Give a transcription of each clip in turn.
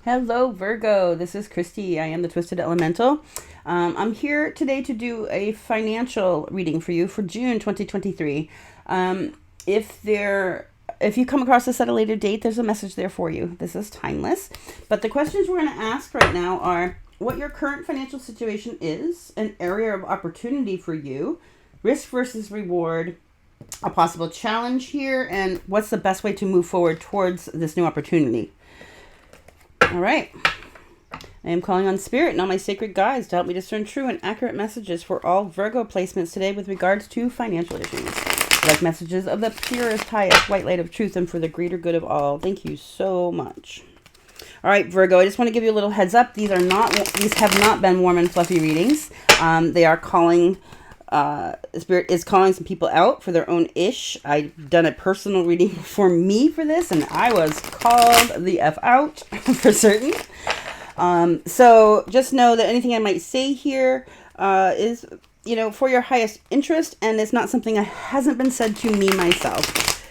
Hello, Virgo. This is Christy. I am the Twisted Elemental. I'm here today to do a financial reading for you for June 2023. If you come across this at a later date, there's a message there for you. This is timeless. But the questions we're going to ask right now are what your current financial situation is, an area of opportunity for you, risk versus reward, a possible challenge here, and what's the best way to move forward towards this new opportunity. All right. I am calling on Spirit and all my sacred guides to help me discern true and accurate messages for all Virgo placements today with regards to financial issues. Like messages of the purest, highest white light of truth and for the greater good of all. Thank you so much. All right, Virgo, I just want to give you a little heads up. These have not been warm and fluffy readings. They are calling... Spirit is calling some people out for their own ish. I've done a personal reading for me for this, and I was called the F out for certain. So just know that anything I might say here is, for your highest interest, and it's not something that hasn't been said to me myself.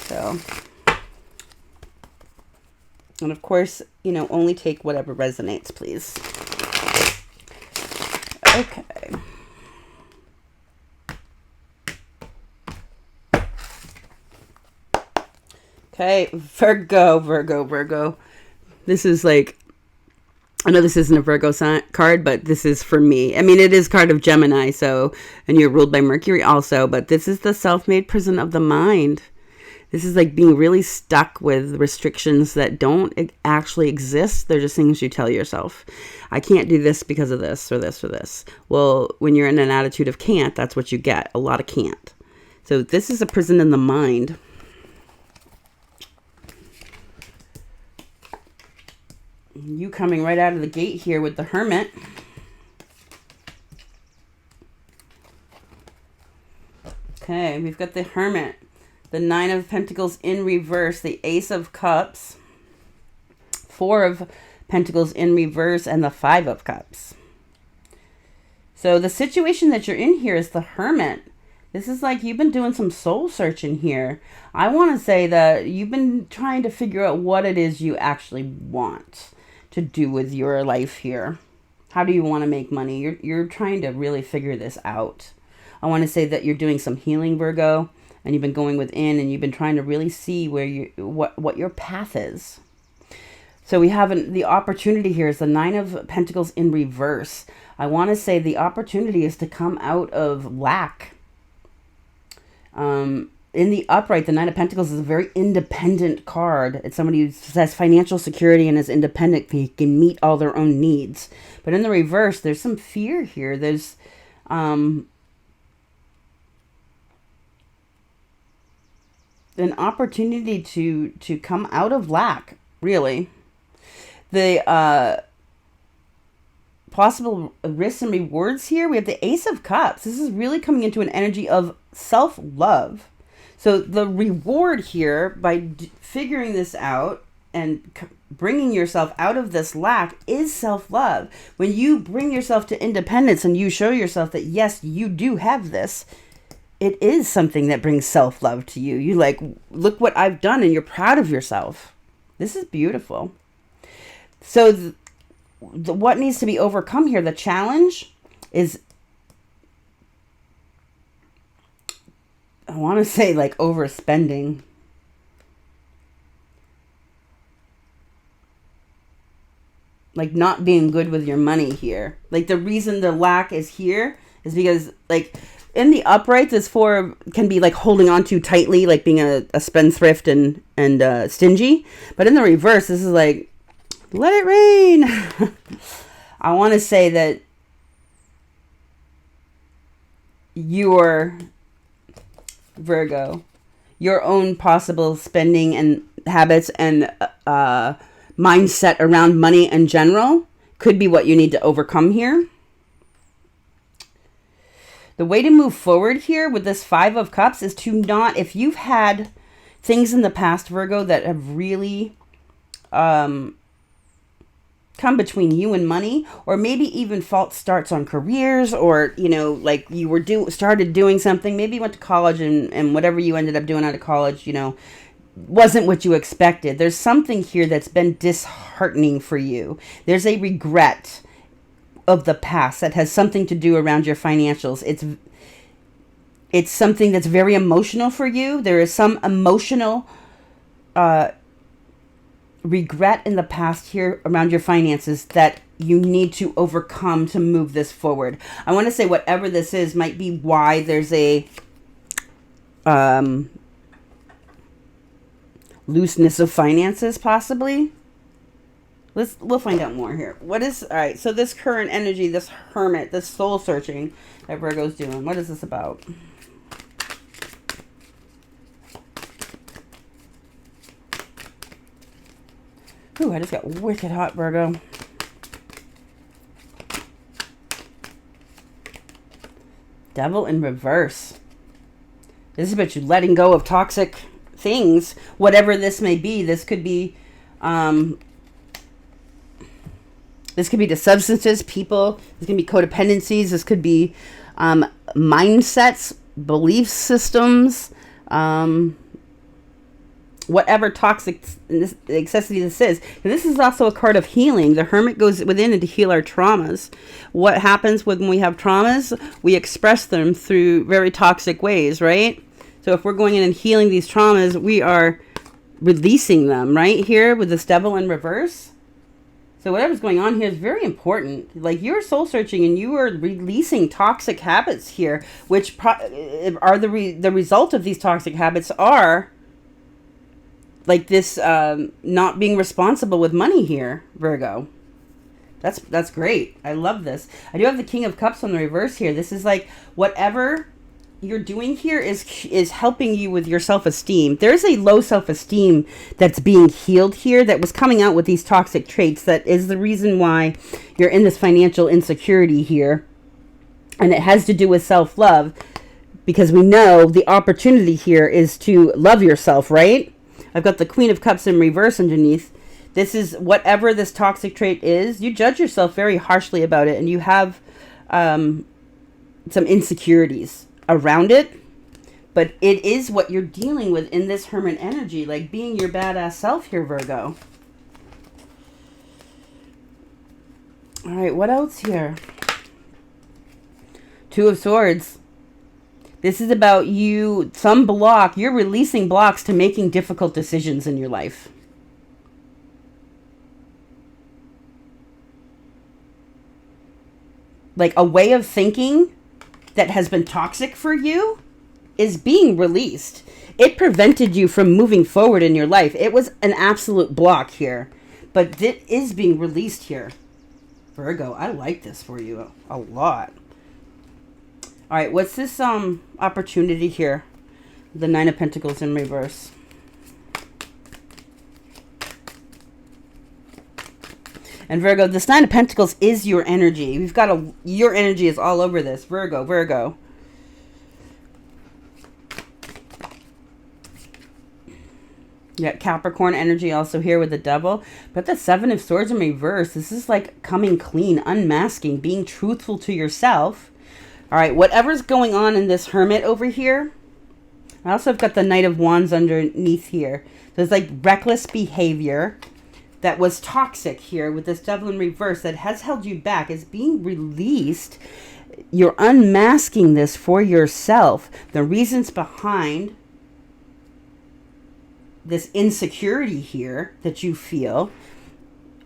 So, and of course, only take whatever resonates, please. Okay. Okay, Virgo. This is like, I know this isn't a Virgo card, but this is for me. I mean, it is card of Gemini, and you're ruled by Mercury also, but this is the self-made prison of the mind. This is like being really stuck with restrictions that don't actually exist. They're just things you tell yourself. I can't do this because of this or this or this. Well, when you're in an attitude of can't, that's what you get. A lot of can't. So this is a prison in the mind. You coming right out of the gate here with the Hermit. Okay, we've got the Hermit, the Nine of Pentacles in reverse, the Ace of Cups, Four of Pentacles in reverse, and the Five of Cups. So the situation that you're in here is the Hermit. This is like you've been doing some soul searching here. I want to say that you've been trying to figure out what it is you actually want to do with your life here. How do you want to make money? You're trying to really figure this out. I want to say that you're doing some healing, Virgo, and you've been going within and you've been trying to really see where what your path is. So we have the opportunity here is the Nine of Pentacles in reverse. I want to say the opportunity is to come out of lack. In the upright, the Nine of Pentacles is a very independent card. It's somebody who has financial security and is independent. He can meet all their own needs. But in the reverse, there's some fear here. There's an opportunity to come out of lack, really. The possible risks and rewards here, we have the Ace of Cups. This is really coming into an energy of self-love. So the reward here, by figuring this out and bringing yourself out of this lack, is self-love. When you bring yourself to independence and you show yourself that, yes, you do have this, it is something that brings self-love to you. You like, look what I've done, and you're proud of yourself. This is beautiful. So what needs to be overcome here, the challenge is, I want to say like overspending. Like not being good with your money here. Like the reason the lack is here is because like in the upright, this four can be like holding on too tightly, like being a spendthrift and stingy. But in the reverse, this is like, let it rain. I want to say that your Virgo, your own possible spending and habits and mindset around money in general could be what you need to overcome here. The way to move forward here with this Five of Cups is to not, if you've had things in the past, Virgo, that have really come between you and money, or maybe even false starts on careers, or, you know, like you were started doing something, maybe you went to college and whatever you ended up doing out of college, you know, wasn't what you expected. There's something here that's been disheartening for you. There's a regret of the past that has something to do around your financials. It's something that's very emotional for you. There is some emotional regret in the past here around your finances that you need to overcome to move this forward. I want to say whatever this is might be why there's a looseness of finances, possibly. We'll find out more here. All right, so this current energy, this hermit, this soul searching that Virgo's doing, what is this about? Ooh, I just got wicked hot, Virgo. Devil in reverse. This is about you letting go of toxic things, whatever this may be. This could be the substances, people. This can be codependencies. This could be mindsets, belief systems, whatever toxic excessivity this is. And this is also a card of healing. The hermit goes within and to heal our traumas. What happens when we have traumas? We express them through very toxic ways, right? So if we're going in and healing these traumas, we are releasing them, right? Here with this devil in reverse. So whatever's going on here is very important. Like, you're soul searching and you are releasing toxic habits here, which are the result of these toxic habits are like this not being responsible with money here, Virgo. That's great. I love this. I do have the King of Cups on the reverse here. This is like whatever you're doing here is helping you with your self-esteem. There's a low self-esteem that's being healed here that was coming out with these toxic traits. That is the reason why you're in this financial insecurity here. And it has to do with self-love, because we know the opportunity here is to love yourself, right? I've got the Queen of Cups in reverse underneath. This is whatever this toxic trait is. You judge yourself very harshly about it, and you have some insecurities around it. But it is what you're dealing with in this hermit energy, like being your badass self here, Virgo. All right, what else here? Two of Swords. This is about you, you're releasing blocks to making difficult decisions in your life. Like a way of thinking that has been toxic for you is being released. It prevented you from moving forward in your life. It was an absolute block here, but it is being released here. Virgo, I like this for you a lot. All right, what's this opportunity here? The Nine of Pentacles in reverse. And Virgo, this Nine of Pentacles is your energy. We've got your energy is all over this. Virgo. You got Capricorn energy also here with the Devil. But the Seven of Swords in reverse, this is like coming clean, unmasking, being truthful to yourself. All right, whatever's going on in this hermit over here. I also have got the Knight of Wands underneath here. So it's like reckless behavior that was toxic here with this Devil in reverse that has held you back is being released. You're unmasking this for yourself. The reasons behind this insecurity here that you feel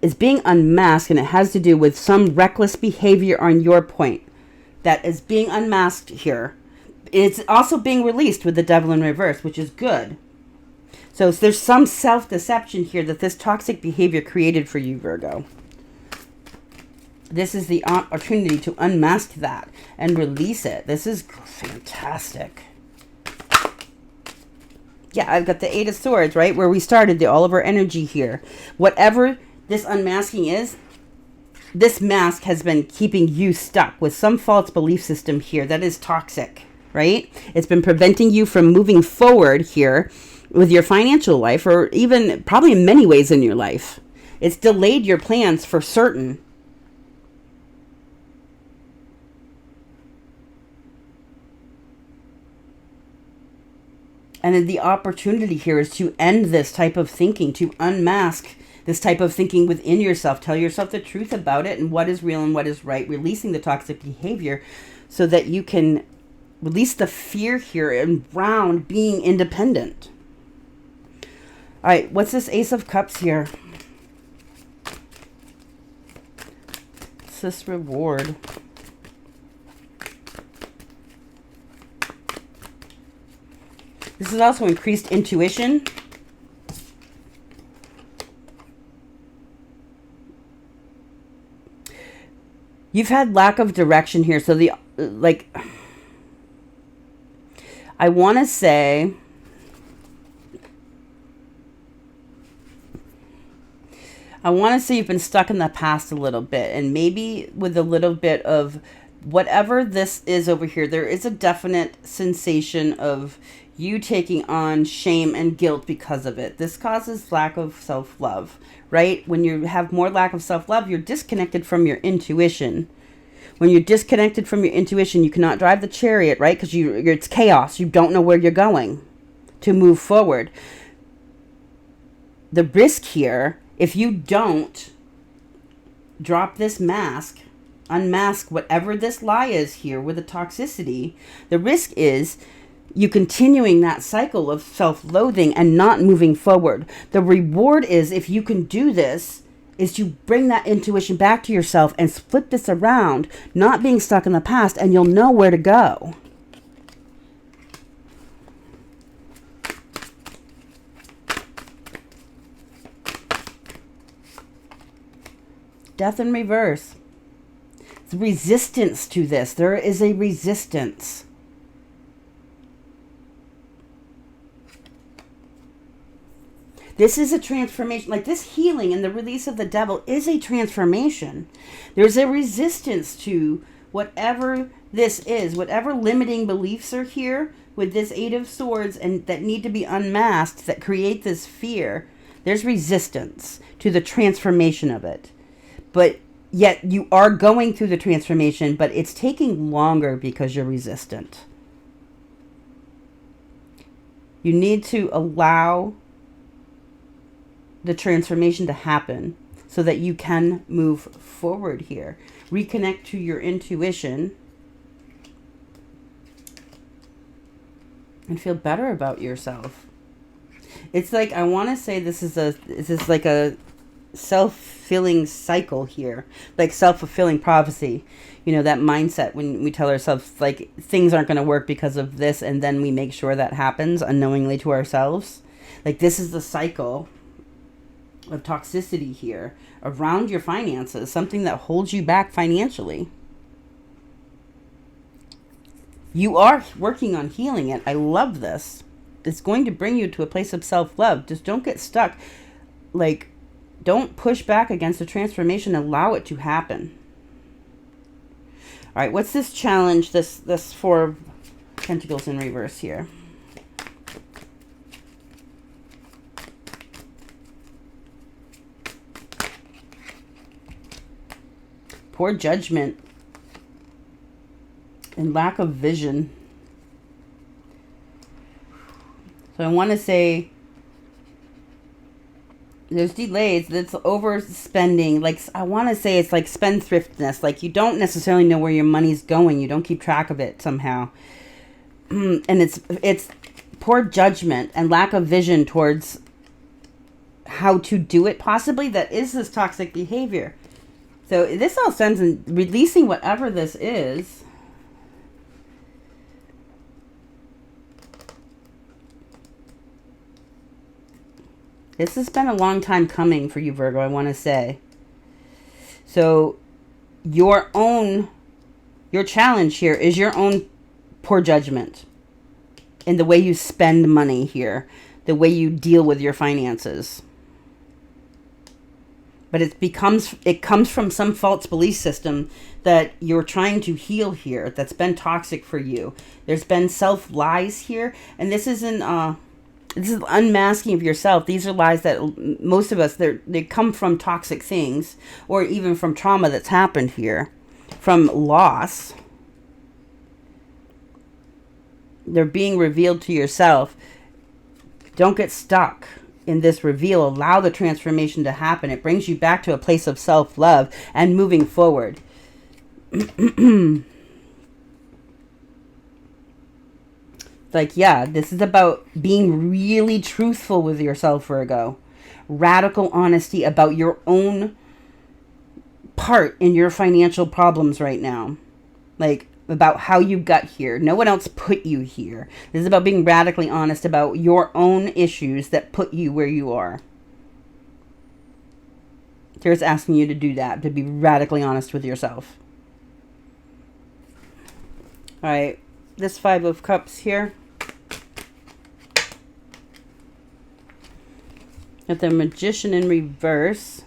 is being unmasked, and it has to do with some reckless behavior on your point that is being unmasked here. It's also being released with the Devil in reverse, which is good. So there's some self-deception here that this toxic behavior created for you, Virgo. This is the opportunity to unmask that and release it. This is fantastic. Yeah, I've got the Eight of Swords, right? Where we started, all of our energy here. Whatever this unmasking is, this mask has been keeping you stuck with some false belief system here that is toxic, right? It's been preventing you from moving forward here with your financial life, or even probably in many ways in your life. It's delayed your plans for certain. And then the opportunity here is to end this type of thinking, to unmask this type of thinking within yourself. Tell yourself the truth about it and what is real and what is right, releasing the toxic behavior so that you can release the fear here around being independent. All right, what's this Ace of Cups here? What's this reward? This is also increased intuition. You've had lack of direction here. So I want to say you've been stuck in the past a little bit, and maybe with a little bit of whatever this is over here, there is a definite sensation of you taking on shame and guilt because of it. This causes lack of self-love, right? When you have more lack of self-love, you're disconnected from your intuition. When you're disconnected from your intuition, you cannot drive the chariot, right? Because it's chaos. You don't know where you're going to move forward. The risk here, if you don't drop this mask, unmask whatever this lie is here with the toxicity, the risk is you continuing that cycle of self-loathing and not moving forward. The reward is, if you can do this, is to bring that intuition back to yourself and flip this around, not being stuck in the past, and you'll know where to go. Death in reverse. It's resistance to this. There is a resistance. This is a transformation. Like this healing and the release of the devil is a transformation. There's a resistance to whatever this is, whatever limiting beliefs are here with this Eight of Swords and that need to be unmasked, that create this fear. There's resistance to the transformation of it. But yet you are going through the transformation, but it's taking longer because you're resistant. You need to allow the transformation to happen so that you can move forward here. Reconnect to your intuition and feel better about yourself. It's like, I want to say this is like a self-fulfilling cycle here, like self-fulfilling prophecy. You know, that mindset when we tell ourselves like things aren't going to work because of this, and then we make sure that happens unknowingly to ourselves. Like this is the cycle of toxicity here around your finances, something that holds you back financially. You are working on healing it. I love this. It's going to bring you to a place of self-love. Just don't get stuck. Like, don't push back against the transformation. Allow it to happen. All right, what's this challenge, this Four of Pentacles in reverse here? Poor judgment and lack of vision. So I want to say there's delays. That's overspending. Like, I want to say it's like spendthriftness. Like, you don't necessarily know where your money's going. You don't keep track of it somehow. And it's poor judgment and lack of vision towards how to do it. Possibly that is this toxic behavior. So this all stems in releasing whatever this is. This has been a long time coming for you, Virgo, I want to say. So your challenge here is your own poor judgment in the way you spend money here, the way you deal with your finances. But it comes from some false belief system that you're trying to heal here that's been toxic for you. There's been self-lies here, and this is unmasking of yourself. These are lies that most of us, they come from toxic things, or even from trauma that's happened here, from loss. They're being revealed to yourself. Don't get stuck in this reveal. Allow the transformation to happen. It brings you back to a place of self-love and moving forward. Like, yeah, this is about being really truthful with yourself, Virgo. Radical honesty about your own part in your financial problems right now. Like, about how you got here. No one else put you here. This is about being radically honest about your own issues that put you where you are. Here's asking you to do that, to be radically honest with yourself. All right, this Five of Cups here. Got the Magician in reverse.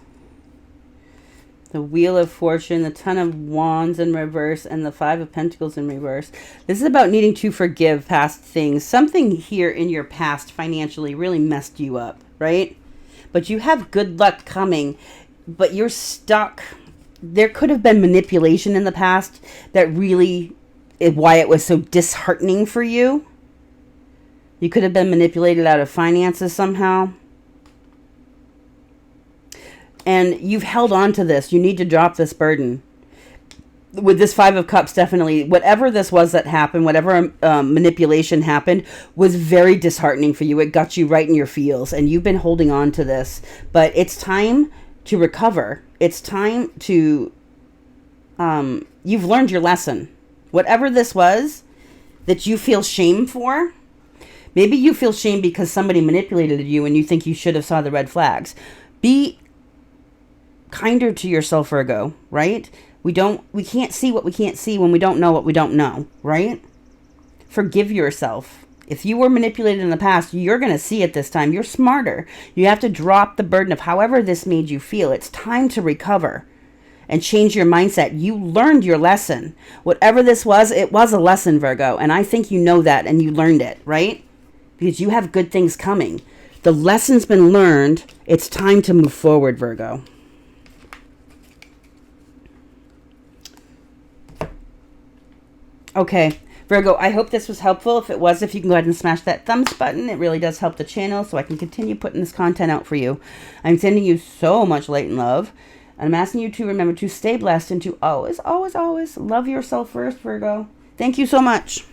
The Wheel of Fortune, the Ten of Wands in reverse, and the Five of Pentacles in reverse. This is about needing to forgive past things. Something here in your past financially really messed you up, right? But you have good luck coming, but you're stuck. There could have been manipulation in the past that really is why it was so disheartening for you. You could have been manipulated out of finances somehow. And you've held on to this. You need to drop this burden. With this Five of Cups, definitely, whatever this was that happened, whatever manipulation happened, was very disheartening for you. It got you right in your feels, and you've been holding on to this. But it's time to recover. It's time to... you've learned your lesson. Whatever this was that you feel shame for, maybe you feel shame because somebody manipulated you and you think you should have saw the red flags. Be kinder to yourself, Virgo, right? We can't see what we can't see when we don't know what we don't know, right? Forgive yourself. If you were manipulated in the past, you're going to see it this time. You're smarter. You have to drop the burden of however this made you feel. It's time to recover and change your mindset. You learned your lesson. Whatever this was, it was a lesson, Virgo. And I think you know that and you learned it, right? Because you have good things coming. The lesson's been learned. It's time to move forward, Virgo. Okay, Virgo, I hope this was helpful. If it was, if you can go ahead and smash that thumbs button, it really does help the channel so I can continue putting this content out for you. I'm sending you so much light and love. And I'm asking you to remember to stay blessed and to always, always, always love yourself first, Virgo. Thank you so much.